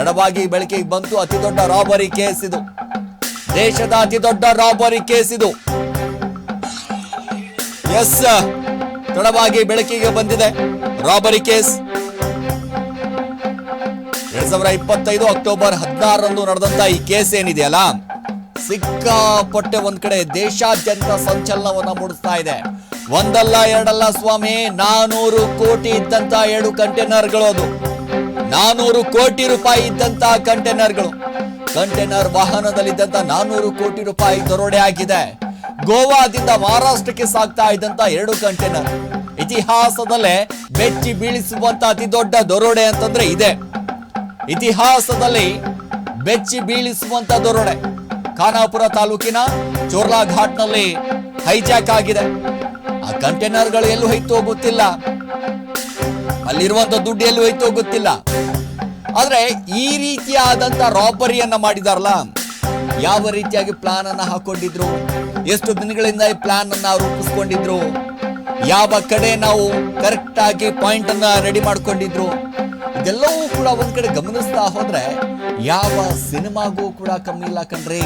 ತಡವಾಗಿ ಬೆಳಕಿಗೆ ಬಂತು ಅತಿ ದೊಡ್ಡ ರಾಬರಿ ಕೇಸ್ ಇದು. ದೇಶದ ಅತಿ ದೊಡ್ಡ ರಾಬರಿ ಕೇಸ್ ಇದು. ಎಸ್, ತಡವಾಗಿ ಬೆಳಕಿಗೆ ಬಂದಿದೆ ರಾಬರಿ ಕೇಸ್. 2025 ಅಕ್ಟೋಬರ್ 16ರಂದು ನಡೆದಂತ ಈ ಕೇಸ್ ಏನಿದೆಯಲ್ಲ, ಸಿಕ್ಕಾಪಟ್ಟೆ ಒಂದ್ ಕಡೆ ದೇಶಾದ್ಯಂತ ಸಂಚಲನವನ್ನ ಮೂಡಿಸ್ತಾ ಇದೆ. ಒಂದಲ್ಲ ಎರಡಲ್ಲ ಸ್ವಾಮಿ, 400 ಕೋಟಿ ಇದ್ದಂತ 2 ಕಂಟೈನರ್ಗಳು. ಅದು 400 ಕೋಟಿ ರೂಪಾಯಿ ಇದ್ದಂತ ಕಂಟೈನರ್ ವಾಹನದಲ್ಲಿದ್ದಂತ 400 ಕೋಟಿ ರೂಪಾಯಿ ದರೋಡೆ ಆಗಿದೆ. ಗೋವಾದಿಂದ ಮಹಾರಾಷ್ಟ್ರಕ್ಕೆ ಸಾಗ್ತಾ ಇದ್ದಂತ 2 ಕಂಟೈನರ್. ಇತಿಹಾಸದಲ್ಲೇ ಬೆಚ್ಚಿ ಬೀಳಿಸುವಂತ ಅತಿ ದೊಡ್ಡ ದರೋಡೆ ಅಂತಂದ್ರೆ ಇದೆ. ಇತಿಹಾಸದಲ್ಲಿ ಬೆಚ್ಚಿ ಬೀಳಿಸುವಂತ ದರೋಡೆ ಖಾನಾಪುರ ತಾಲೂಕಿನ ಚೋರ್ಲಾ ಘಾಟ್ನಲ್ಲಿ ಹೈಜಾಕ್ ಆಗಿದೆ. ಆ ಕಂಟೈನರ್ಗಳು ಎಲ್ಲೂ ಹೋಯ್ತೋ ಗೊತ್ತಿಲ್ಲ, ಅಲ್ಲಿರುವಂತ ದುಡ್ಡು ಎಲ್ಲೂ ಹೋಯ್ತೋ ಗೊತ್ತಿಲ್ಲ. ಆದ್ರೆ ಈ ರೀತಿಯಾದಂತ ರಾಬರಿಯನ್ನ ಮಾಡಿದಾರಲ್ಲ, ಯಾವ ರೀತಿಯಾಗಿ ಪ್ಲಾನ್ ಅನ್ನ ಹಾಕೊಂಡಿದ್ರು, ಎಷ್ಟು ದಿನಗಳಿಂದ ಈ ಪ್ಲಾನ್ ಅನ್ನ ರೂಪಿಸ್ಕೊಂಡಿದ್ರು, ಯಾವ ಕಡೆ ನಾವು ಕರೆಕ್ಟ್ ಆಗಿ ಪಾಯಿಂಟ್ ಅನ್ನ ರೆಡಿ ಮಾಡ್ಕೊಂಡಿದ್ರು, ಇದೆಲ್ಲವೂ ಕೂಡ ಒಂದ್ ಕಡೆ ಗಮನಿಸ್ತಾ ಹೋದ್ರೆ ಯಾವ ಸಿನಿಮಾಗೂ ಕೂಡ ಕಮ್ಮಿ ಇಲ್ಲ ಕಣ್ರಿ.